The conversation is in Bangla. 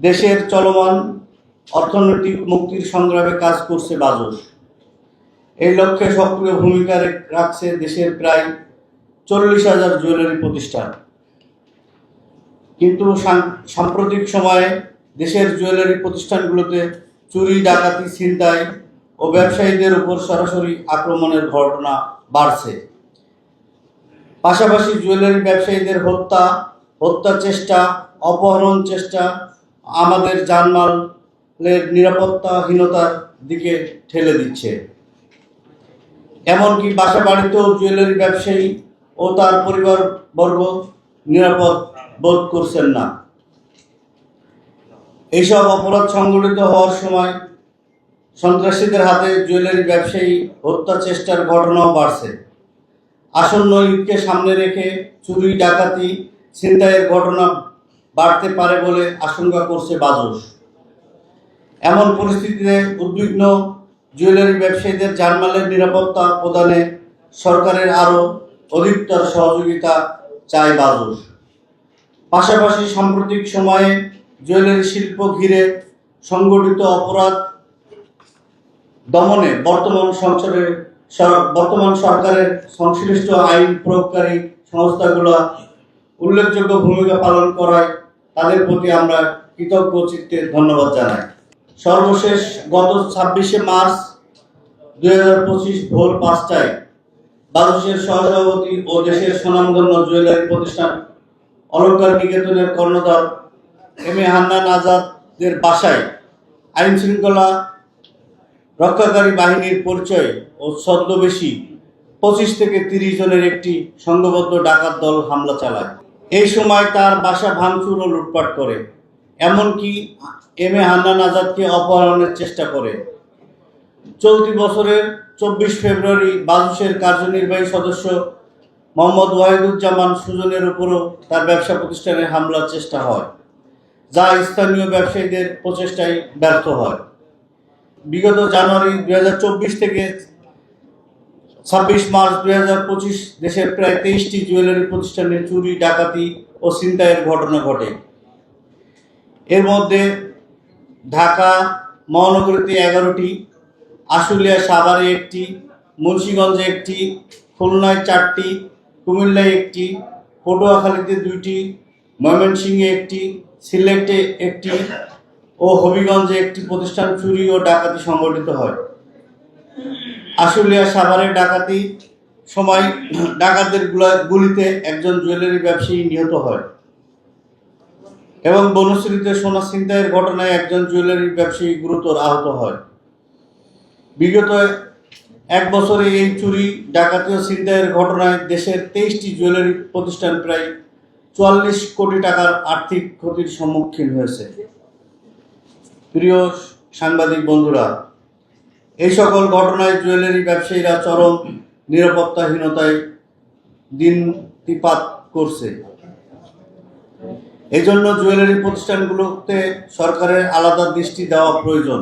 দেশের চলমান অর্থনৈতিক মুক্তির সংগ্রামে কাজ করছে বাজস। এই লক্ষ্যে সক্রিয় ভূমিকা রাখছে দেশের প্রায় 40,000 জুয়েলারি প্রতিষ্ঠান। কিন্তু সাম্প্রতিক সময়ে দেশের জুয়েলারি প্রতিষ্ঠানগুলোতে চুরি, ডাকাতি, ছিনতাই ও ব্যবসায়ীদের উপর সরাসরি আক্রমণের ঘটনা বাড়ছে। পাশাপাশি জুয়েলারি ব্যবসায়ীদের হত্যা চেষ্টা, অপহরণ চেষ্টা আমাদের জানমালের নিরাপত্তাহীনতার দিকে ঠেলে দিচ্ছে। এমনকি বাসা বাড়িতেও জুয়েলারি ব্যবসায়ী ও তার পরিবারবর্গ নিরাপদ বোধ করছেন না। এইসব অপরাধ সংঘটিত হওয়ার সময় সন্ত্রাসীদের হাতে জুয়েলারি ব্যবসায়ী হত্যা চেষ্টার ঘটনাও বাড়ছে। আসন্ন ঈদকে সামনে রেখে চুরি, ডাকাতি, ছিনতাইয়ের ঘটনা বাড়তে পারে বলে আশঙ্কা করছে বাজস। এমন পরিস্থিতিতে উদ্বিগ্ন জুয়েলারি ব্যবসায়ীদের জানমালের নিরাপত্তা প্রদানে সরকারের আরও অধিকতর সহযোগিতা চায় বাজস। পাশাপাশি সাম্প্রতিক সময়ে জুয়েলারি শিল্প ঘিরে সংগঠিত অপরাধ দমনে বর্তমান সরকারের সংশ্লিষ্ট আইন প্রয়োগকারী সংস্থাগুলো উল্লেখযোগ্য ভূমিকা পালন করায় তাদের প্রতি আমরা কৃতজ্ঞ চিত্তে ধন্যবাদ জানাই। সর্বশেষ গত 26শে মার্চ 2025 ভোর 5টায় বাজসের সহসভাপতি ও দেশের স্বনামধন্য জুয়েলারি প্রতিষ্ঠান অলংকার নিকেতনের কর্ণধার এম এ হান্নান আজাদের বাসায় আইন শৃঙ্খলা রক্ষাকারী বাহিনীর পরিচয় ও ছদ্মবেশী 25 থেকে 30 জনের একটি সংঘবদ্ধ ডাকাত দল হামলা চালায়। এই সময় তার বাসা ভাঙচুর ও লুটপাট করে, এমনকি এম এ হান্নান আজাদকে অপহরণের চেষ্টা করে। চলতি বছরের 24 ফেব্রুয়ারি বাজসের কার্যনির্বাহী সদস্য মোহাম্মদ ওয়াহিদুজ্জামান সুজনের উপরও তার ব্যবসা প্রতিষ্ঠানে হামলার চেষ্টা হয়, যা স্থানীয় ব্যবসায়ীদের প্রচেষ্টায় ব্যর্থ হয়। বিগত জানুয়ারি 2024 থেকে 26 মার্চ 2025 দেশের প্রায় 23টি জুয়েলারি প্রতিষ্ঠানে চুরি, ডাকাতি ও ছিনতাইয়ের ঘটনা ঘটে। এর মধ্যে ঢাকা মহানগরীতে 11টি, আশুলিয়া সাভারে 1টি, মুন্সিগঞ্জে 1টি, খুলনায় 4টি, কুমিল্লায় 1টি, পটুয়াখালীতে 2টি, ময়মনসিংহে 1টি, সিলেটে 1টি ও হবিগঞ্জে 1টি প্রতিষ্ঠান চুরি ও ডাকাতি সংঘটিত হয়। আশুলিয়া সাভারে ডাকাতি সময় ডাকাতদের গুলিতে একজন জুয়েলারি ব্যবসায়ী নিহত হয় এবং বনশ্রীতে সোনা ছিনতাইয়ের ঘটনায় একজন জুয়েলারি ব্যবসায়ী গুরুতর আহত হয়। বিগত 1 বছরে এই চুরি, ডাকাতি ও ছিনতাইয়ের ঘটনায় দেশের 23টি জুয়েলারি প্রতিষ্ঠান প্রায় 44 কোটি টাকার আর্থিক ক্ষতির সম্মুখীন হয়েছে। প্রিয় সাংবাদিক বন্ধুরা, এই সকল ঘটনায় জুয়েলারি ব্যবসায়ীরা চরম নিরাপত্তাহীনতায় দিনপাত করছে। এজন্য জুয়েলারি প্রতিষ্ঠানগুলোতে সরকারের আলাদা দৃষ্টি দেওয়া প্রয়োজন।